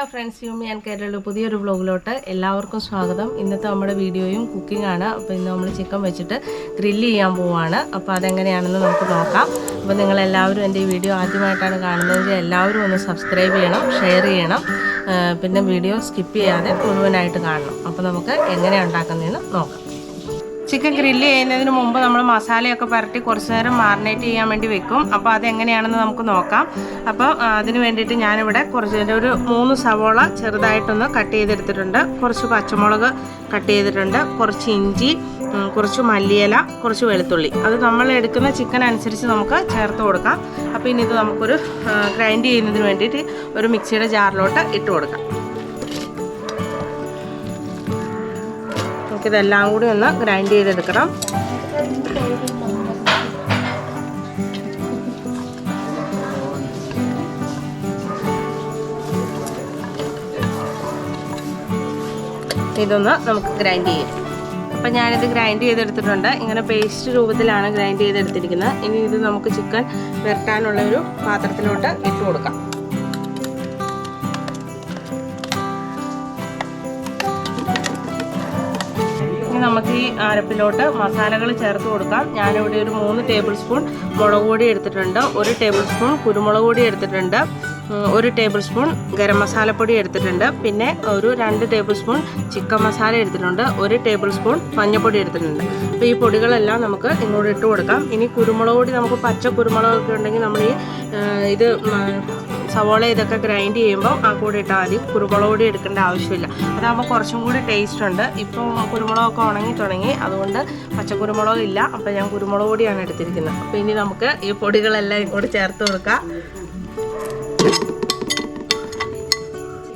Hello friends, യൂമി and കേരളയുടെ പുതിയൊരു വ്ലോഗിലോട്ട് എല്ലാവർക്കും സ്വാഗതം. ഇന്നത്തെ നമ്മുടെ വീഡിയോയും കുക്കിംഗ് ആണ്. അപ്പോൾ ഇന്ന് നമ്മൾ ചിക്കൻ വെച്ചിട്ട് ഗ്രില്ല് ചെയ്യാൻ പോവുകയാണ്. അപ്പോൾ അതെങ്ങനെയാണെന്ന് നമുക്ക് നോക്കാം. അപ്പോൾ നിങ്ങളെല്ലാവരും എൻ്റെ ഈ വീഡിയോ ആദ്യമായിട്ടാണ് കാണുന്നതെങ്കിൽ എല്ലാവരും ഒന്ന് സബ്സ്ക്രൈബ് ചെയ്യണം, ഷെയർ ചെയ്യണം, പിന്നെ വീഡിയോ സ്കിപ്പ് ചെയ്യാതെ മുഴുവനായിട്ട് കാണണം. അപ്പോൾ നമുക്ക് എങ്ങനെയാണ് ഉണ്ടാക്കുന്നതെന്ന് നോക്കാം. ചിക്കൻ ഗ്രില്ല് ചെയ്യുന്നതിന് മുമ്പ് നമ്മൾ മസാലയൊക്കെ പുരട്ടി കുറച്ച് നേരം മാറിനേറ്റ് ചെയ്യാൻ വേണ്ടി വെക്കും. അപ്പോൾ അതെങ്ങനെയാണെന്ന് നമുക്ക് നോക്കാം. അപ്പോൾ അതിന് വേണ്ടിയിട്ട് ഞാനിവിടെ ഒരു 3 സവോള ചെറുതായിട്ടൊന്ന് കട്ട് ചെയ്തെടുത്തിട്ടുണ്ട്, കുറച്ച് പച്ചമുളക് കട്ട് ചെയ്തിട്ടുണ്ട്, കുറച്ച് ഇഞ്ചി, കുറച്ച് മല്ലിയില, കുറച്ച് വെളുത്തുള്ളി. അത് നമ്മൾ എടുക്കുന്ന ചിക്കൻ അനുസരിച്ച് നമുക്ക് ചേർത്ത് കൊടുക്കാം. അപ്പോൾ ഇനി ഇത് നമുക്കൊരു ഗ്രൈൻഡ് ചെയ്യുന്നതിന് വേണ്ടിയിട്ട് ഒരു മിക്സിയുടെ ജാറിലോട്ട് ഇട്ട് കൊടുക്കാം. ഇതെല്ലാം കൂടി ഒന്ന് ഗ്രൈൻഡ് ചെയ്തെടുക്കണം. ഇതൊന്ന് നമുക്ക് ഗ്രൈൻഡ് ചെയ്യാം. അപ്പം ഞാനിത് ഗ്രൈൻഡ് ചെയ്തെടുത്തിട്ടുണ്ട്. ഇങ്ങനെ പേസ്റ്റ് രൂപത്തിലാണ് ഗ്രൈൻഡ് ചെയ്തെടുത്തിരിക്കുന്നത്. ഇനി ഇത് നമുക്ക് ചിക്കൻ വരട്ടാനുള്ള ഒരു പാത്രത്തിലോട്ട് ഇട്ട് കൊടുക്കാം. നമുക്ക് ഈ അരപ്പിലോട്ട് മസാലകൾ ചേർത്ത് കൊടുക്കാം. ഞാനിവിടെ ഒരു 3 ടേബിൾ സ്പൂൺ മുളക് പൊടി എടുത്തിട്ടുണ്ട്, 1 ടേബിൾ സ്പൂൺ കുരുമുളക് പൊടി എടുത്തിട്ടുണ്ട്, 1 ടേബിൾ സ്പൂൺ ഗരം മസാലപ്പൊടി എടുത്തിട്ടുണ്ട്, പിന്നെ ഒരു 2 ടേബിൾ സ്പൂൺ ചിക്കൻ മസാല എടുത്തിട്ടുണ്ട്, 1 ടേബിൾ സ്പൂൺ മഞ്ഞൾപ്പൊടി എടുത്തിട്ടുണ്ട്. അപ്പോൾ ഈ പൊടികളെല്ലാം നമുക്ക് ഇങ്ങോട്ട് ഇട്ട് കൊടുക്കാം. ഇനി കുരുമുളക് പൊടി നമുക്ക് പച്ച കുരുമുളകൊക്കെ ഉണ്ടെങ്കിൽ നമ്മൾ ഇത് സവോള ഇതൊക്കെ ഗ്രൈൻഡ് ചെയ്യുമ്പോൾ ആ കൂടി ഇട്ടാൽ മതി. കുരുമുളക് പൊടി എടുക്കേണ്ട ആവശ്യമില്ല. അതാകുമ്പോൾ കുറച്ചും കൂടി ടേസ്റ്റ് ഉണ്ട്. ഇപ്പോൾ കുരുമുളകൊക്കെ ഉണങ്ങി തുടങ്ങി, അതുകൊണ്ട് പച്ചക്കുരുമുളക് ഇല്ല. അപ്പോൾ ഞാൻ കുരുമുളക് പൊടിയാണ് എടുത്തിരിക്കുന്നത്. അപ്പോൾ ഇനി നമുക്ക് ഈ പൊടികളെല്ലാം ഇങ്ങോട്ട് ചേർത്ത് കൊടുക്കാം.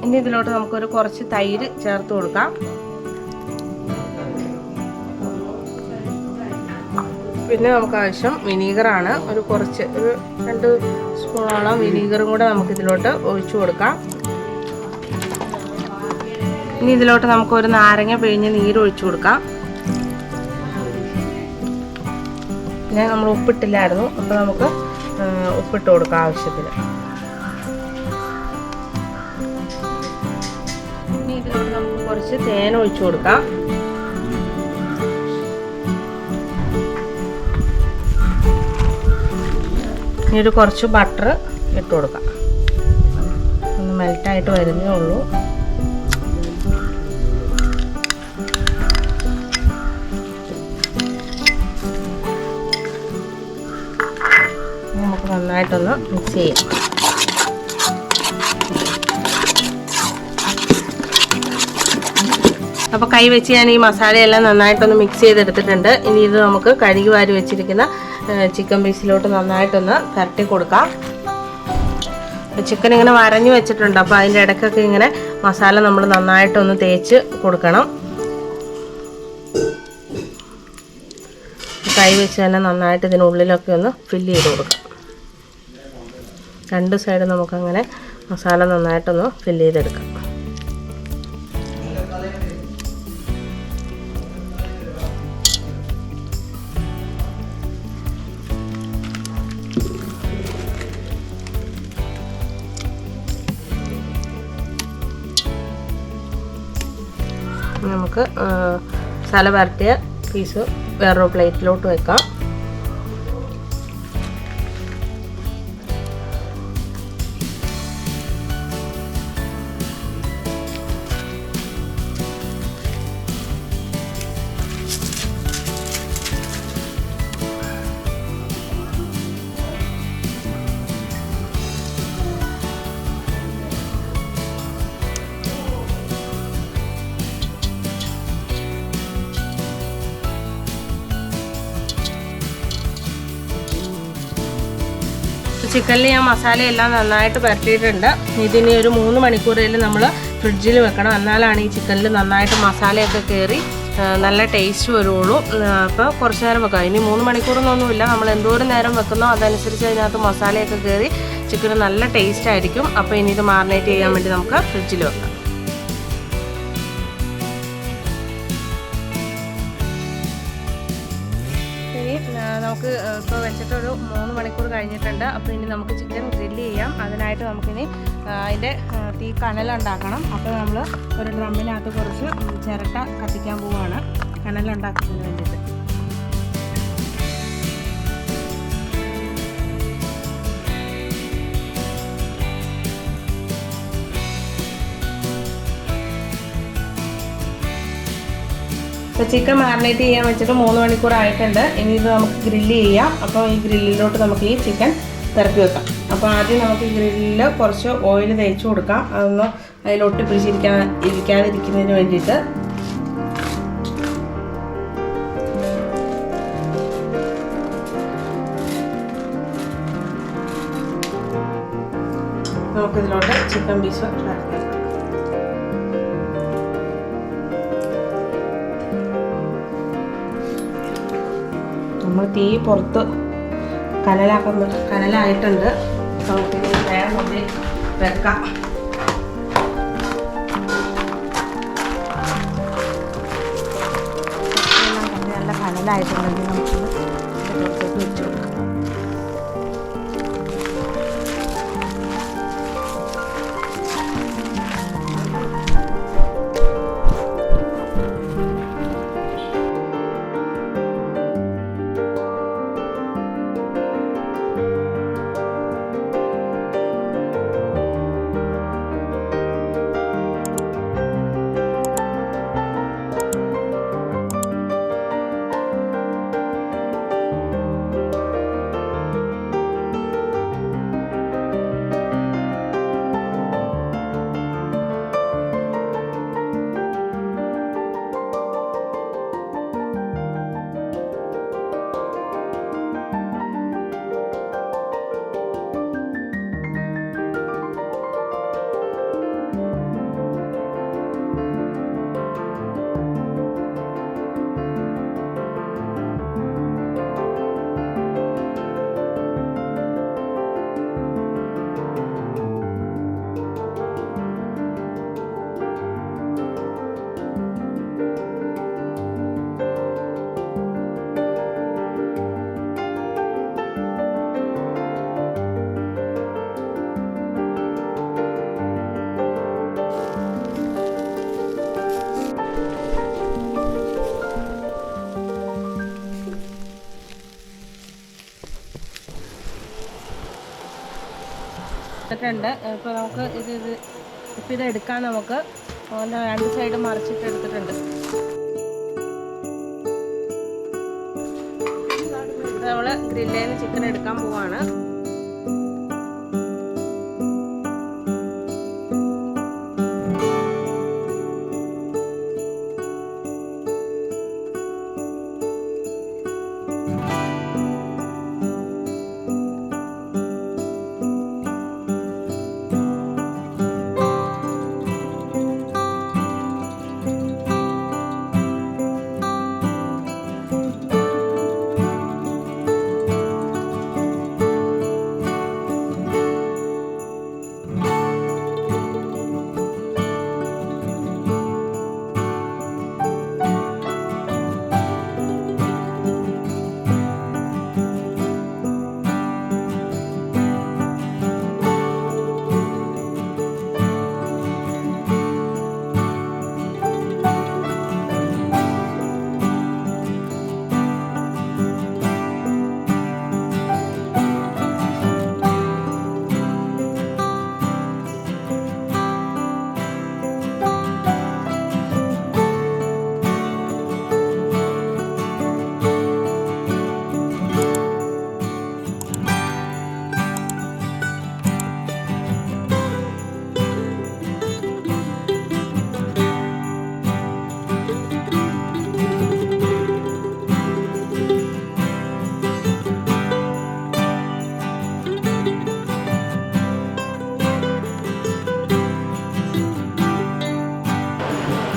ഇനി ഇതിലോട്ട് നമുക്കൊരു കുറച്ച് തൈര് ചേർത്ത് കൊടുക്കാം. പിന്നെ നമുക്ക് ആവശ്യം വിനീഗറാണ്. ഒരു 2 സ്പൂണോളം വിനീഗറും കൂടെ നമുക്കിതിലോട്ട് ഒഴിച്ചു കൊടുക്കാം. ഇനി ഇതിലോട്ട് നമുക്കൊരു നാരങ്ങ പിഴിഞ്ഞ് നീര് ഒഴിച്ചു കൊടുക്കാം. പിന്നെ നമ്മൾ ഉപ്പിട്ടില്ലായിരുന്നു, അപ്പോൾ നമുക്ക് ഉപ്പിട്ട് കൊടുക്കാം ആവശ്യത്തിന്. ഇനി ഇതിലോട്ട് നമുക്ക് കുറച്ച് തേൻ ഒഴിച്ചു കൊടുക്കാം. ഇനി ഒരു കുറച്ച് ബട്ടർ ഇട്ട് കൊടുക്കാം. ഒന്ന് മെൽറ്റായിട്ട് വരുന്നേ ഉള്ളൂ. നമുക്ക് നന്നായിട്ടൊന്ന് മിക്സ് ചെയ്യാം. അപ്പോൾ കൈ വെച്ച് ഞാൻ ഈ മസാലയെല്ലാം നന്നായിട്ടൊന്ന് മിക്സ് ചെയ്തെടുത്തിട്ടുണ്ട്. ഇനി ഇത് നമുക്ക് കഴുകി വാരി വെച്ചിരിക്കുന്ന ചിക്കൻ പീസിലോട്ട് നന്നായിട്ടൊന്ന് പുരട്ടി കൊടുക്കാം. ചിക്കൻ ഇങ്ങനെ വരഞ്ഞു വെച്ചിട്ടുണ്ട്, അപ്പോൾ അതിൻ്റെ ഇടയ്ക്കൊക്കെ ഇങ്ങനെ മസാല നമ്മൾ നന്നായിട്ടൊന്ന് തേച്ച് കൊടുക്കണം. കൈ വെച്ച് തന്നെ നന്നായിട്ട് ഇതിനുള്ളിലൊക്കെ ഒന്ന് ഫില്ല് ചെയ്ത് കൊടുക്കാം. 2 സൈഡ് നമുക്കങ്ങനെ മസാല നന്നായിട്ടൊന്ന് ഫില്ല് ചെയ്തെടുക്കാം. നമുക്ക് മസാല പുരട്ടിയ പീസ് വേറൊരു പ്ലേറ്റിലോട്ട് വെക്കാം. ചിക്കനിൽ ഞാൻ മസാലയെല്ലാം നന്നായിട്ട് പുരട്ടിയിട്ടുണ്ട്. ഇതിന് ഒരു 3 മണിക്കൂറിൽ നമ്മൾ ഫ്രിഡ്ജിൽ വെക്കണം. എന്നാലാണ് ഈ ചിക്കനിൽ നന്നായിട്ട് മസാലയൊക്കെ കയറി നല്ല ടേസ്റ്റ് വരുള്ളൂ. അപ്പോൾ കുറച്ച് നേരം വെക്കാം. ഇനി 3 മണിക്കൂറൊന്നുമില്ല, നമ്മൾ എന്തോരം നേരം വെക്കുന്നോ അതനുസരിച്ച് അതിനകത്ത് മസാലയൊക്കെ കയറി ചിക്കന് നല്ല ടേസ്റ്റ് ആയിരിക്കും. അപ്പോൾ ഇനി ഇത് മാറിനേറ്റ് ചെയ്യാൻ വേണ്ടി നമുക്ക് ഫ്രിഡ്ജിൽ വെക്കാം. നമുക്ക് ഇപ്പോൾ വെച്ചിട്ടൊരു 3 മണിക്കൂർ കഴിഞ്ഞിട്ടുണ്ട്. അപ്പോൾ ഇനി നമുക്ക് ചിക്കൻ ഗ്രില്ല് ചെയ്യാം. അതിനായിട്ട് നമുക്കിനി അതിൻ്റെ തീ കനലുണ്ടാക്കണം. അപ്പോൾ നമ്മൾ ഒരു ഡ്രമ്മിനകത്ത് കുറച്ച് ചിരട്ട കത്തിക്കാൻ പോവുകയാണ് കനലുണ്ടാക്കുന്നതിന് വേണ്ടിയിട്ട്. അപ്പോൾ ചിക്കൻ മാരിനേറ്റ് ചെയ്യാൻ വെച്ചിട്ട് 3 മണിക്കൂർ ആയിട്ടുണ്ട്. ഇനി ഇത് നമുക്ക് ഗ്രില്ല് ചെയ്യാം. അപ്പോൾ ഈ ഗ്രില്ലിലോട്ട് നമുക്ക് ഈ ചിക്കൻ ഇറക്കി വെക്കാം. അപ്പോൾ ആദ്യം നമുക്ക് ഈ ഗ്രില്ലിൽ കുറച്ച് ഓയിൽ തേച്ച് കൊടുക്കാം. അതൊന്ന് അതിലൊട്ടി ഇരിക്കാതിരിക്കുന്നതിന് വേണ്ടിയിട്ട്. നമുക്കിതിലോട്ട് ചിക്കൻ പീസ് ഇറക്കി വെക്കാം. നമ്മൾ തീ പുറത്ത് കനലായിട്ടുണ്ട്. നമുക്ക് വേഗം കൊണ്ട് വെക്കാം. നല്ല കനലായിട്ടുണ്ടെങ്കിൽ നമുക്കിത് പുറത്തേക്ക് വെച്ച് കൊടുക്കാം. എടുത്തിട്ടുണ്ട്. ഇപ്പോൾ നമുക്ക് ഇത് എടുക്കാൻ നമുക്ക് അതിൻ്റെ 2 സൈഡ് മറിച്ചിട്ട് എടുത്തിട്ടുണ്ട്. നമ്മൾ ഗ്രില്ലിൽ നിന്ന് ചിക്കൻ എടുക്കാൻ പോവാണ്.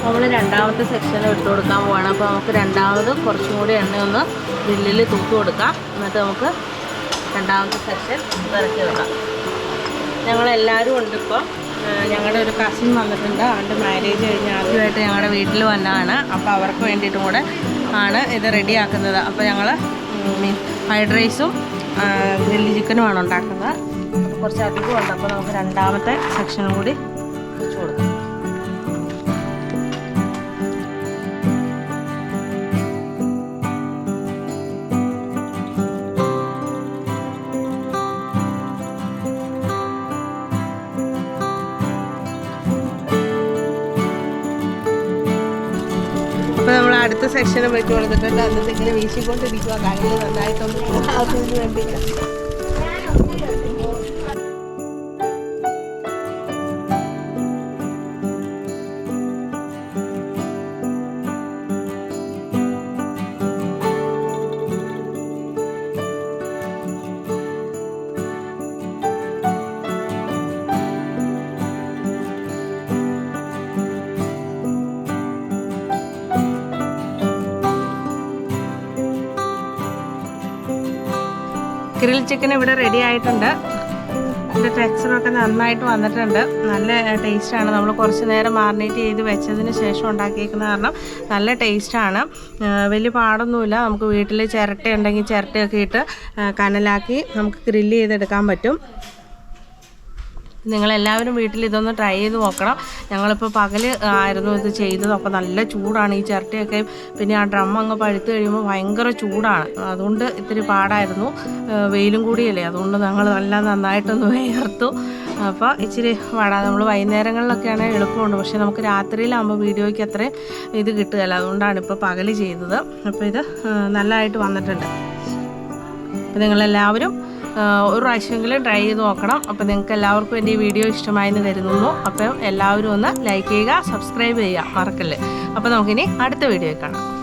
നമ്മൾ രണ്ടാമത്തെ സെക്ഷൻ ഇട്ട് കൊടുക്കാൻ പോവാണ്. അപ്പോൾ നമുക്ക് രണ്ടാമത് കുറച്ചും കൂടി എണ്ണയൊന്ന് ഗ്രില്ലിൽ തൂക്കി കൊടുക്കാം. എന്നിട്ട് നമുക്ക് രണ്ടാമത്തെ സെക്ഷൻ ഇറക്കി വെക്കാം. ഞങ്ങളെല്ലാവരും ഉണ്ട്. ഇപ്പോൾ ഞങ്ങളുടെ ഒരു കസിൻ വന്നിട്ടുണ്ട്. അവൻ്റെ മാരേജ് കഴിഞ്ഞ് ആദ്യമായിട്ട് ഞങ്ങളുടെ വീട്ടിൽ വന്നതാണ്. അപ്പോൾ അവർക്ക് വേണ്ടിയിട്ടും കൂടെ ആണ് ഇത് റെഡിയാക്കുന്നത്. അപ്പോൾ ഞങ്ങൾ ഫ്രൈഡ് റൈസും ഗ്രില്ലി ചിക്കനുമാണ് ഉണ്ടാക്കുന്നത്. കുറച്ച് അധികം ഉണ്ട്. അപ്പോൾ നമുക്ക് രണ്ടാമത്തെ സെക്ഷനും കൂടി വെച്ച് കൊടുക്കാം. അപ്പോൾ നമ്മൾ അടുത്ത സെക്ഷനും വെച്ച് കൊടുത്തിട്ടുണ്ട്. അന്നത്തെ ഇങ്ങനെ വീശിക്കൊണ്ടിരിക്കുക, കയ്യിൽ നന്നായിട്ടൊന്നും അതിന് വേണ്ടിയില്ല. ഗ്രിൽ ചിക്കൻ ഇവിടെ റെഡി ആയിട്ടുണ്ട്. ഇതിൻ്റെ ടെക്സ്ചറൊക്കെ നന്നായിട്ട് വന്നിട്ടുണ്ട്. നല്ല ടേസ്റ്റാണ്. നമ്മൾ കുറച്ച് നേരം മാറിനേറ്റ് ചെയ്ത് വെച്ചതിന് ശേഷം ഉണ്ടാക്കിയേക്കുന്ന കാരണം നല്ല ടേസ്റ്റാണ്. വലിയ പാടൊന്നുമില്ല. നമുക്ക് വീട്ടിൽ ചിരട്ട ഉണ്ടെങ്കിൽ ചിരട്ടയൊക്കെ ഇട്ട് കനലാക്കി നമുക്ക് ഗ്രില്ല് ചെയ്തെടുക്കാൻ പറ്റും. നിങ്ങളെല്ലാവരും വീട്ടിൽ ഇതൊന്ന് ട്രൈ ചെയ്ത് നോക്കണം. ഞങ്ങളിപ്പോൾ പകൽ ആയിരുന്നു ഇത് ചെയ്തത്. അപ്പോൾ നല്ല ചൂടാണ് ഈ ചിരട്ടയൊക്കെ. പിന്നെ ആ ഡ്രം അങ്ങ് പഴുത്ത് കഴിയുമ്പോൾ ഭയങ്കര ചൂടാണ്. അതുകൊണ്ട് ഇത്തിരി പാടായിരുന്നു. വെയിലും കൂടിയല്ലേ, അതുകൊണ്ട് ഞങ്ങൾ നല്ല നന്നായിട്ടൊന്ന് വേർത്തു. അപ്പോൾ ഇച്ചിരി നമ്മൾ വൈകുന്നേരങ്ങളിലൊക്കെയാണ് എളുപ്പമുണ്ട്. പക്ഷേ നമുക്ക് രാത്രിയിലാകുമ്പോൾ വീഡിയോയ്ക്ക് അത്രയും ഇത് കിട്ടുകയില്ല. അതുകൊണ്ടാണ് ഇപ്പോൾ പകൽ ചെയ്തത്. അപ്പോൾ ഇത് നല്ലതായിട്ട് വന്നിട്ടുണ്ട്. അപ്പോൾ നിങ്ങളെല്ലാവരും ഒരു പ്രാവശ്യമെങ്കിലും ട്രൈ ചെയ്ത് നോക്കണം. അപ്പോൾ നിങ്ങൾക്ക് എല്ലാവർക്കും എൻ്റെ ഈ വീഡിയോ ഇഷ്ടമായെന്ന് കരുതുന്നു. അപ്പം എല്ലാവരും ഒന്ന് ലൈക്ക് ചെയ്യുക, സബ്സ്ക്രൈബ് ചെയ്യുക മറക്കല്ലേ. അപ്പോൾ നമുക്കിനി അടുത്ത വീഡിയോ കാണാം.